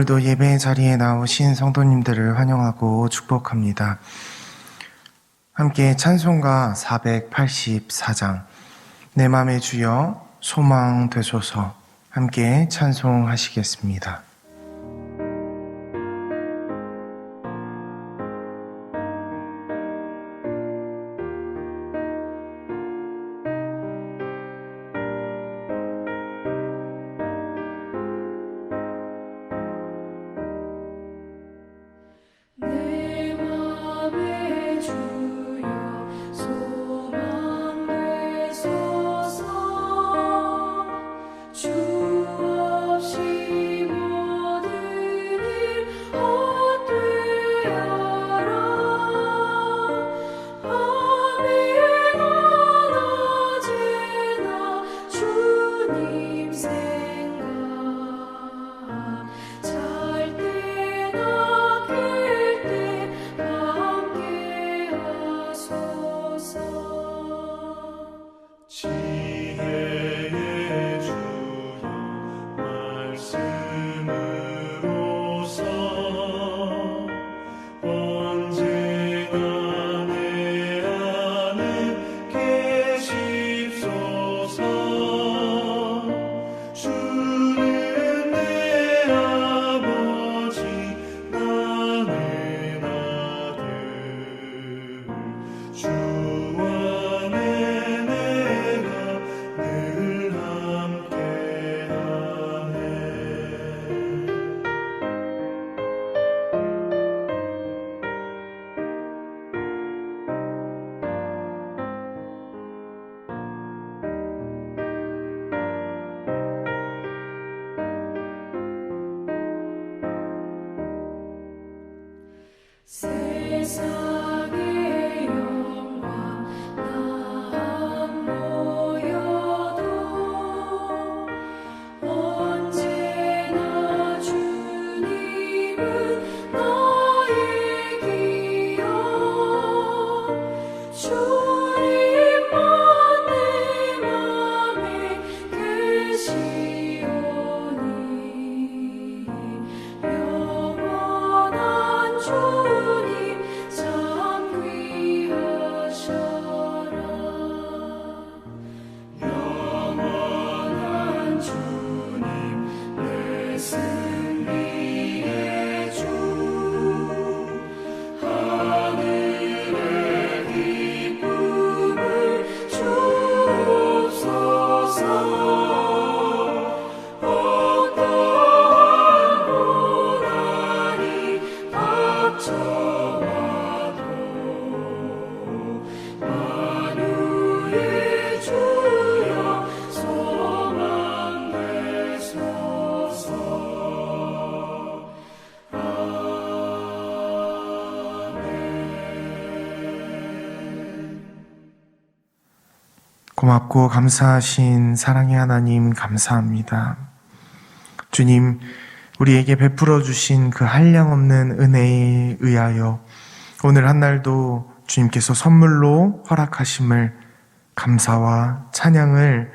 오늘도 예배 자리에 나오신 성도님들을 환영하고 축복합니다. 함께 찬송가 484장 내 맘의 주여 소망 되소서 함께 찬송하시겠습니다. 고맙고 감사하신 사랑의 하나님 감사합니다. 주님, 우리에게 베풀어 주신 그 한량없는 은혜에 의하여 오늘 한날도 주님께서 선물로 허락하심을 감사와 찬양을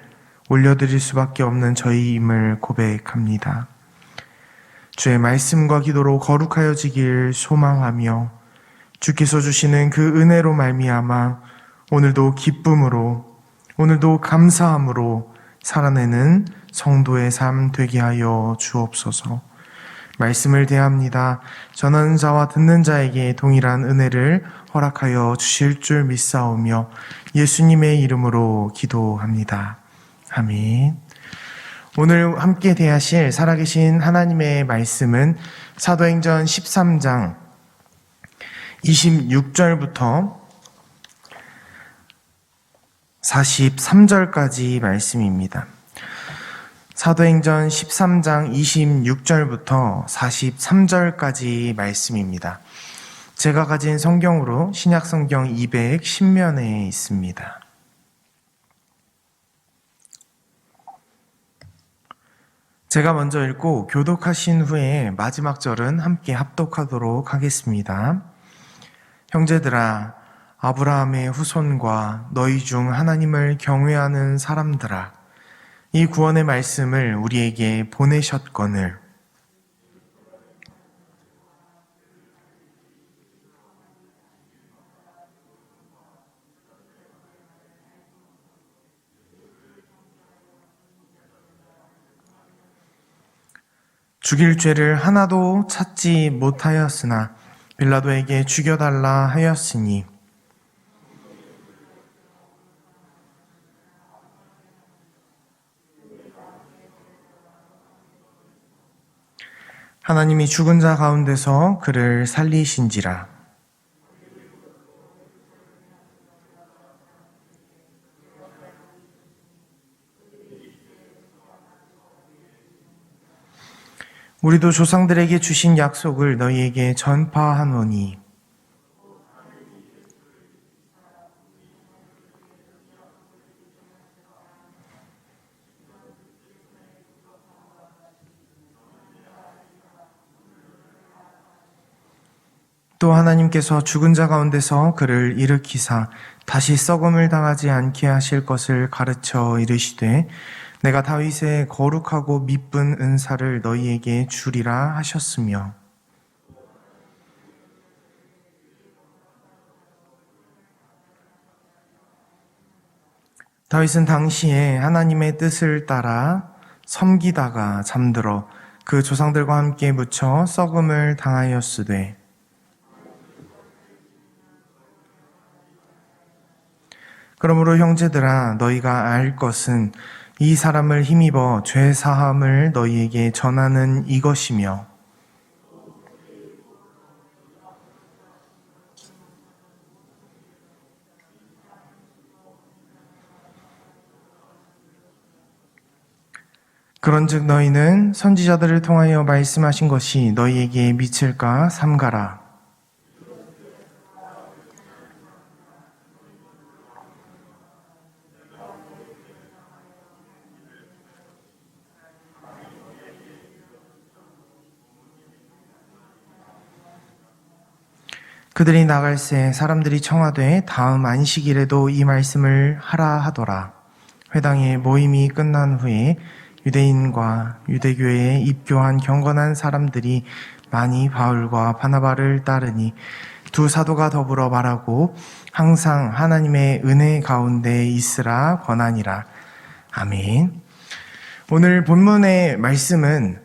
올려드릴 수밖에 없는 저희임을 고백합니다. 주의 말씀과 기도로 거룩하여지길 소망하며 주께서 주시는 그 은혜로 말미암아 오늘도 기쁨으로 오늘도 감사함으로 살아내는 성도의 삶 되게 하여 주옵소서. 말씀을 대합니다. 전하는 자와 듣는 자에게 동일한 은혜를 허락하여 주실 줄 믿사오며 예수님의 이름으로 기도합니다. 아멘. 오늘 함께 대하실 살아계신 하나님의 말씀은 사도행전 13장 26절부터 43절까지 말씀입니다. 사도행전 13장 26절부터 43절까지 말씀입니다. 제가 가진 성경으로 신약성경 210면에 있습니다. 제가 먼저 읽고 교독하신 후에 마지막 절은 함께 합독하도록 하겠습니다. 형제들아, 아브라함의 후손과 너희 중 하나님을 경외하는 사람들아, 이 구원의 말씀을 우리에게 보내셨거늘 죽일 죄를 하나도 찾지 못하였으나 빌라도에게 죽여달라 하였으니 하나님이 죽은 자 가운데서 그를 살리신지라. 우리도 조상들에게 주신 약속을 너희에게 전파하노니 또 하나님께서 죽은 자 가운데서 그를 일으키사 다시 썩음을 당하지 않게 하실 것을 가르쳐 이르시되 내가 다윗의 거룩하고 미쁜 은사를 너희에게 주리라 하셨으며 다윗은 당시에 하나님의 뜻을 따라 섬기다가 잠들어 그 조상들과 함께 묻혀 썩음을 당하였으되 그러므로 형제들아 너희가 알 것은 이 사람을 힘입어 죄 사함을 너희에게 전하는 이것이며 그런즉 너희는 선지자들을 통하여 말씀하신 것이 너희에게 미칠까 삼가라. 그들이 나갈새 사람들이 청하되 다음 안식일에도 이 말씀을 하라 하더라. 회당의 모임이 끝난 후에 유대인과 유대교회에 입교한 경건한 사람들이 많이 바울과 바나바를 따르니 두 사도가 더불어 말하고 항상 하나님의 은혜 가운데 있으라 권하니라. 아멘. 오늘 본문의 말씀은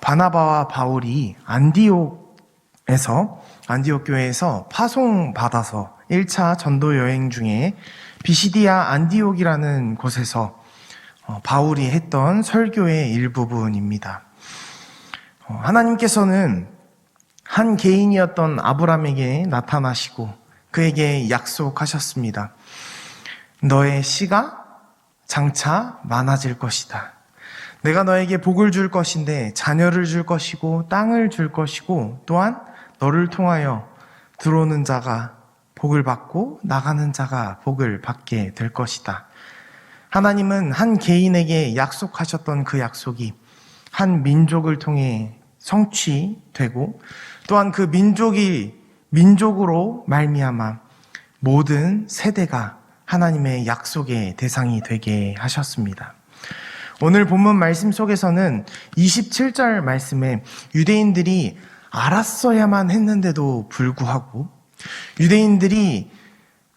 바나바와 바울이 안디옥 교회에서 파송받아서 1차 전도 여행 중에 비시디아 안디옥이라는 곳에서 바울이 했던 설교의 일부분입니다. 하나님께서는 한 개인이었던 아브람에게 나타나시고 그에게 약속하셨습니다. 너의 씨가 장차 많아질 것이다. 내가 너에게 복을 줄 것인데 자녀를 줄 것이고 땅을 줄 것이고 또한 너를 통하여 들어오는 자가 복을 받고 나가는 자가 복을 받게 될 것이다. 하나님은 한 개인에게 약속하셨던 그 약속이 한 민족을 통해 성취되고 또한 그 민족으로 말미암아 모든 세대가 하나님의 약속의 대상이 되게 하셨습니다. 오늘 본문 말씀 속에서는 27절 말씀에 유대인들이 알았어야만 했는데도 불구하고 유대인들이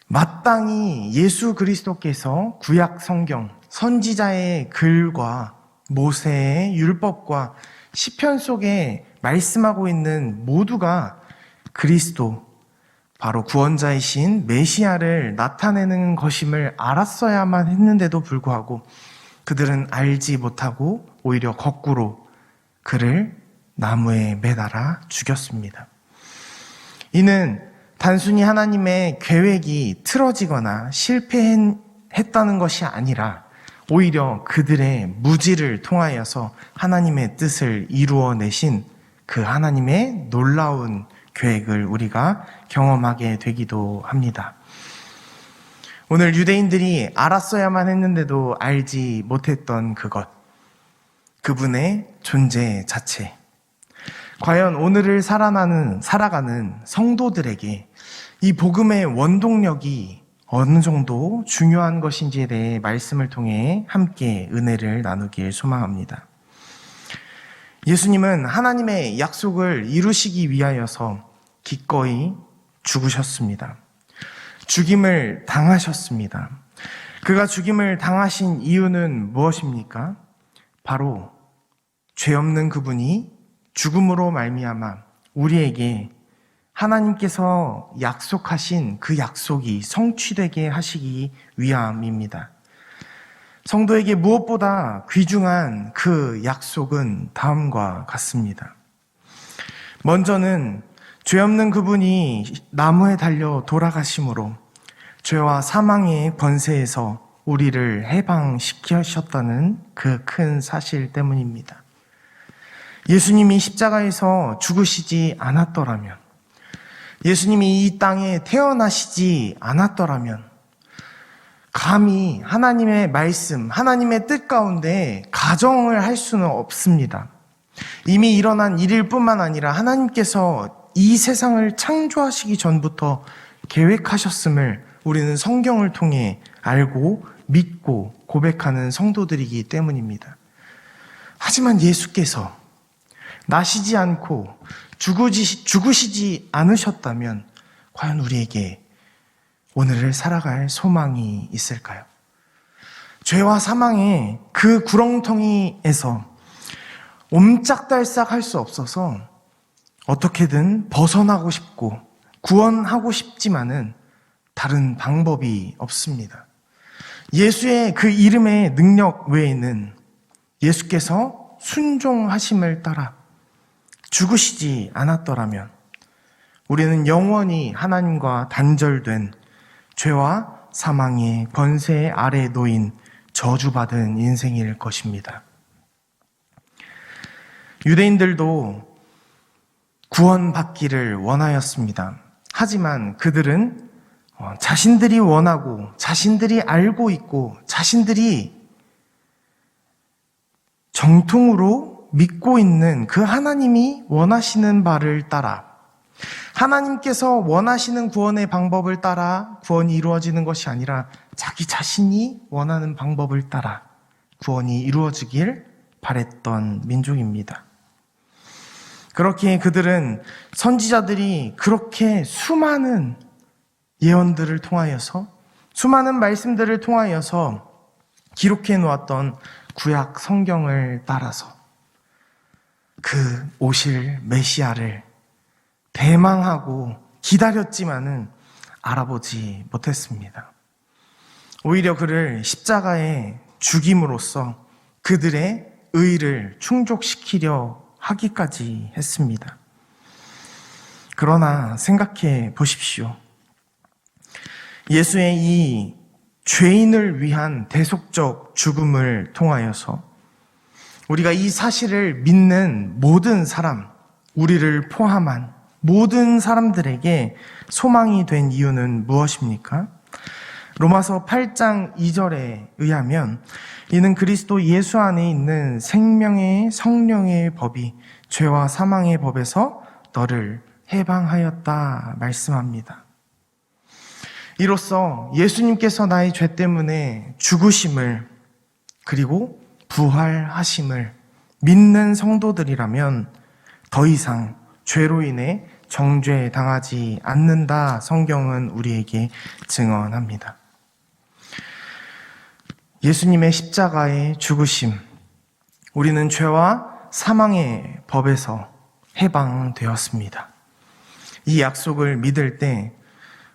마땅히 예수 그리스도께서 구약 성경 선지자의 글과 모세의 율법과 시편 속에 말씀하고 있는 모두가 그리스도 바로 구원자이신 메시아를 나타내는 것임을 알았어야만 했는데도 불구하고 그들은 알지 못하고 오히려 거꾸로 그를 나무에 매달아 죽였습니다. 이는 단순히 하나님의 계획이 틀어지거나 실패했다는 것이 아니라 오히려 그들의 무지를 통하여서 하나님의 뜻을 이루어내신 그 하나님의 놀라운 계획을 우리가 경험하게 되기도 합니다. 오늘 유대인들이 알았어야만 했는데도 알지 못했던 그것, 그분의 존재 자체. 과연 오늘을 살아가는 성도들에게 이 복음의 원동력이 어느 정도 중요한 것인지에 대해 말씀을 통해 함께 은혜를 나누길 소망합니다. 예수님은 하나님의 약속을 이루시기 위하여서 기꺼이 죽으셨습니다. 죽임을 당하셨습니다. 그가 죽임을 당하신 이유는 무엇입니까? 바로 죄 없는 그분이 죽음으로 말미암아 우리에게 하나님께서 약속하신 그 약속이 성취되게 하시기 위함입니다. 성도에게 무엇보다 귀중한 그 약속은 다음과 같습니다. 먼저는 죄 없는 그분이 나무에 달려 돌아가심으로 죄와 사망의 권세에서 우리를 해방시키셨다는 그 큰 사실 때문입니다. 예수님이 십자가에서 죽으시지 않았더라면, 예수님이 이 땅에 태어나시지 않았더라면 감히 하나님의 말씀, 하나님의 뜻 가운데 가정을 할 수는 없습니다. 이미 일어난 일일 뿐만 아니라 하나님께서 이 세상을 창조하시기 전부터 계획하셨음을 우리는 성경을 통해 알고 믿고 고백하는 성도들이기 때문입니다. 하지만 예수께서 나시지 않고 죽으시지 않으셨다면 과연 우리에게 오늘을 살아갈 소망이 있을까요? 죄와 사망의 그 구렁텅이에서 옴짝달싹 할 수 없어서 어떻게든 벗어나고 싶고 구원하고 싶지만은 다른 방법이 없습니다. 예수의 그 이름의 능력 외에는 예수께서 순종하심을 따라 죽으시지 않았더라면 우리는 영원히 하나님과 단절된 죄와 사망의 권세 아래 놓인 저주받은 인생일 것입니다. 유대인들도 구원받기를 원하였습니다. 하지만 그들은 자신들이 원하고 자신들이 알고 있고 자신들이 정통으로 믿고 있는 그 하나님이 원하시는 바를 따라 하나님께서 원하시는 구원의 방법을 따라 구원이 이루어지는 것이 아니라 자기 자신이 원하는 방법을 따라 구원이 이루어지길 바랬던 민족입니다. 그렇게 그들은 선지자들이 그렇게 수많은 예언들을 통하여서 수많은 말씀들을 통하여서 기록해 놓았던 구약 성경을 따라서 그 오실 메시아를 대망하고 기다렸지만은 알아보지 못했습니다. 오히려 그를 십자가에 죽임으로써 그들의 의를 충족시키려 하기까지 했습니다. 그러나 생각해 보십시오. 예수의 이 죄인을 위한 대속적 죽음을 통하여서 우리가 이 사실을 믿는 모든 사람, 우리를 포함한 모든 사람들에게 소망이 된 이유는 무엇입니까? 로마서 8장 2절에 의하면 이는 그리스도 예수 안에 있는 생명의 성령의 법이 죄와 사망의 법에서 너를 해방하였다 말씀합니다. 이로써 예수님께서 나의 죄 때문에 죽으심을 그리고 부활하심을 믿는 성도들이라면 더 이상 죄로 인해 정죄 당하지 않는다 성경은 우리에게 증언합니다. 예수님의 십자가의 죽으심, 우리는 죄와 사망의 법에서 해방되었습니다. 이 약속을 믿을 때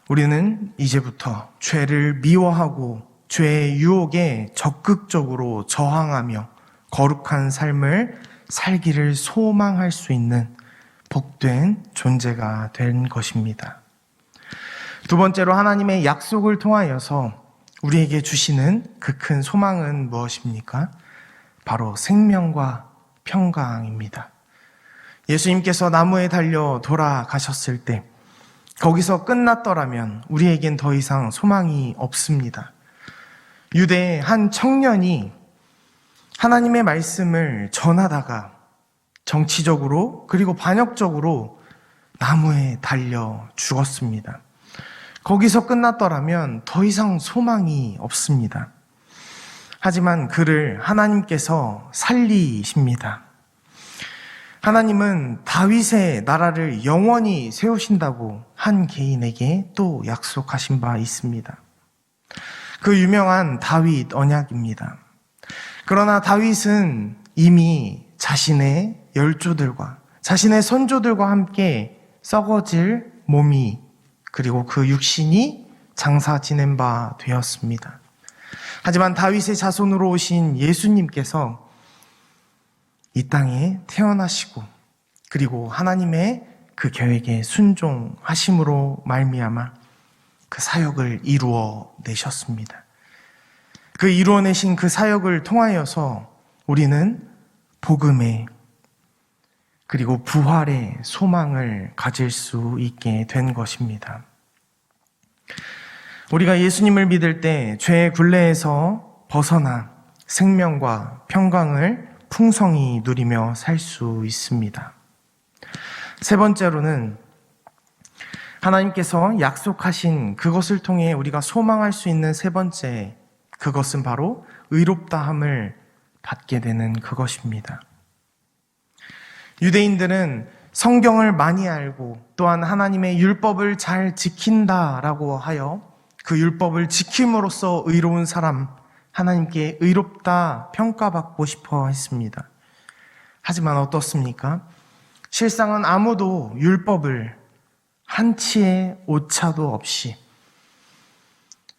우리는 이제부터 죄를 미워하고 죄의 유혹에 적극적으로 저항하며 거룩한 삶을 살기를 소망할 수 있는 복된 존재가 된 것입니다. 두 번째로 하나님의 약속을 통하여서 우리에게 주시는 그 큰 소망은 무엇입니까? 바로 생명과 평강입니다. 예수님께서 나무에 달려 돌아가셨을 때 거기서 끝났더라면 우리에겐 더 이상 소망이 없습니다. 유대의 한 청년이 하나님의 말씀을 전하다가 정치적으로 그리고 반역적으로 나무에 달려 죽었습니다. 거기서 끝났더라면 더 이상 소망이 없습니다. 하지만 그를 하나님께서 살리십니다. 하나님은 다윗의 나라를 영원히 세우신다고 한 개인에게 또 약속하신 바 있습니다. 그 유명한 다윗 언약입니다. 그러나 다윗은 이미 자신의 열조들과 자신의 선조들과 함께 썩어질 몸이 그리고 그 육신이 장사 지낸 바 되었습니다. 하지만 다윗의 자손으로 오신 예수님께서 이 땅에 태어나시고 그리고 하나님의 그 계획에 순종하심으로 말미암아 그 사역을 이루어 내셨습니다. 그 이루어내신 그 사역을 통하여서 우리는 복음의 그리고 부활의 소망을 가질 수 있게 된 것입니다. 우리가 예수님을 믿을 때 죄의 굴레에서 벗어나 생명과 평강을 풍성히 누리며 살 수 있습니다. 세 번째로는 하나님께서 약속하신 그것을 통해 우리가 소망할 수 있는 세 번째, 그것은 바로 의롭다함을 받게 되는 그것입니다. 유대인들은 성경을 많이 알고 또한 하나님의 율법을 잘 지킨다라고 하여 그 율법을 지킴으로써 의로운 사람, 하나님께 의롭다 평가받고 싶어 했습니다. 하지만 어떻습니까? 실상은 아무도 율법을 한치의 오차도 없이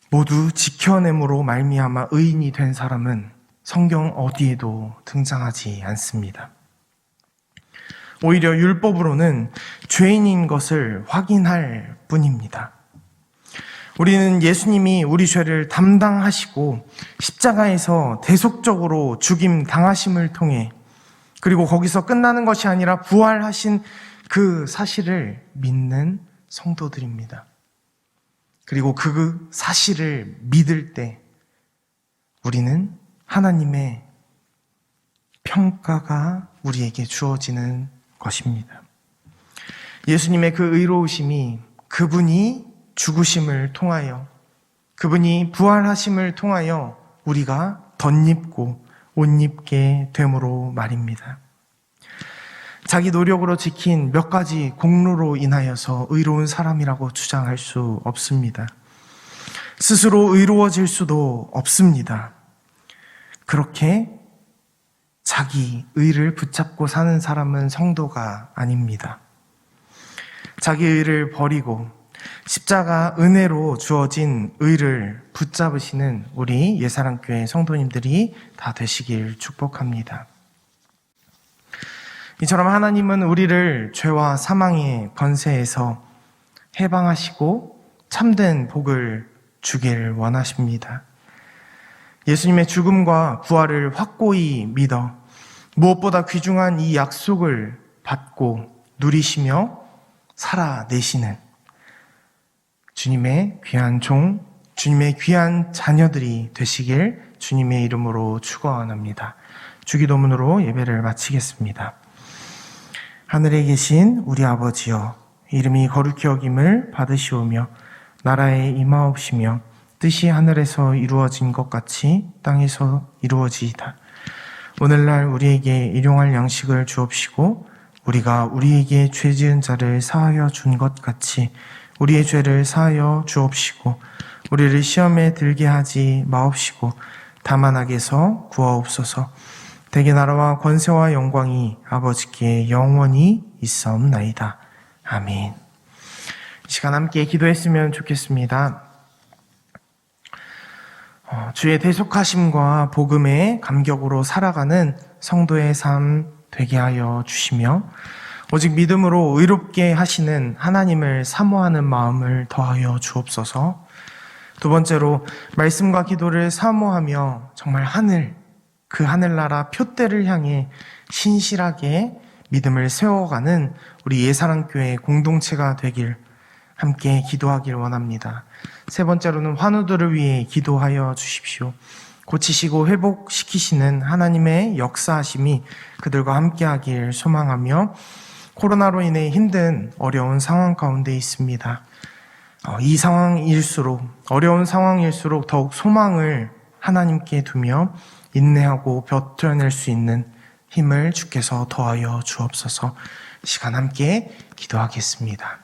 모두 지켜냄으로 말미암아 의인이 된 사람은 성경 어디에도 등장하지 않습니다. 오히려 율법으로는 죄인인 것을 확인할 뿐입니다. 우리는 예수님이 우리 죄를 담당하시고 십자가에서 대속적으로 죽임 당하심을 통해 그리고 거기서 끝나는 것이 아니라 부활하신 그 사실을 믿는 성도들입니다. 그리고 그 사실을 믿을 때 우리는 하나님의 평가가 우리에게 주어지는 것입니다. 예수님의 그 의로우심이 그분이 죽으심을 통하여 그분이 부활하심을 통하여 우리가 덧입고 옷 입게 됨으로 말입니다. 자기 노력으로 지킨 몇 가지 공로로 인하여서 의로운 사람이라고 주장할 수 없습니다. 스스로 의로워질 수도 없습니다. 그렇게 자기 의를 붙잡고 사는 사람은 성도가 아닙니다. 자기 의를 버리고 십자가 은혜로 주어진 의를 붙잡으시는 우리 예사랑교회 성도님들이 다 되시길 축복합니다. 이처럼 하나님은 우리를 죄와 사망의 권세에서 해방하시고 참된 복을 주길 원하십니다. 예수님의 죽음과 부활을 확고히 믿어 무엇보다 귀중한 이 약속을 받고 누리시며 살아내시는 주님의 귀한 종, 주님의 귀한 자녀들이 되시길 주님의 이름으로 축원합니다. 주기도문으로 예배를 마치겠습니다. 하늘에 계신 우리 아버지여, 이름이 거룩히 여김을 받으시오며 나라에 임하옵시며 뜻이 하늘에서 이루어진 것 같이 땅에서 이루어지이다. 오늘날 우리에게 일용할 양식을 주옵시고 우리가 우리에게 죄 지은 자를 사하여 준 것 같이 우리의 죄를 사하여 주옵시고 우리를 시험에 들게 하지 마옵시고 다만 악에서 구하옵소서. 대개 나라와 권세와 영광이 아버지께 영원히 있사옵나이다. 아멘. 이 시간 함께 기도했으면 좋겠습니다. 주의 대속하심과 복음의 감격으로 살아가는 성도의 삶 되게 하여 주시며 오직 믿음으로 의롭게 하시는 하나님을 사모하는 마음을 더하여 주옵소서. 두 번째로 말씀과 기도를 사모하며 정말 그 하늘나라 표대를 향해 신실하게 믿음을 세워가는 우리 예사랑교회 공동체가 되길 함께 기도하길 원합니다. 세 번째로는 환우들을 위해 기도하여 주십시오. 고치시고 회복시키시는 하나님의 역사하심이 그들과 함께하길 소망하며 코로나로 인해 힘든 어려운 상황 가운데 있습니다. 이 어려운 상황일수록 더욱 소망을 하나님께 두며 인내하고 버텨낼 수 있는 힘을 주께서 더하여 주옵소서. 시간 함께 기도하겠습니다.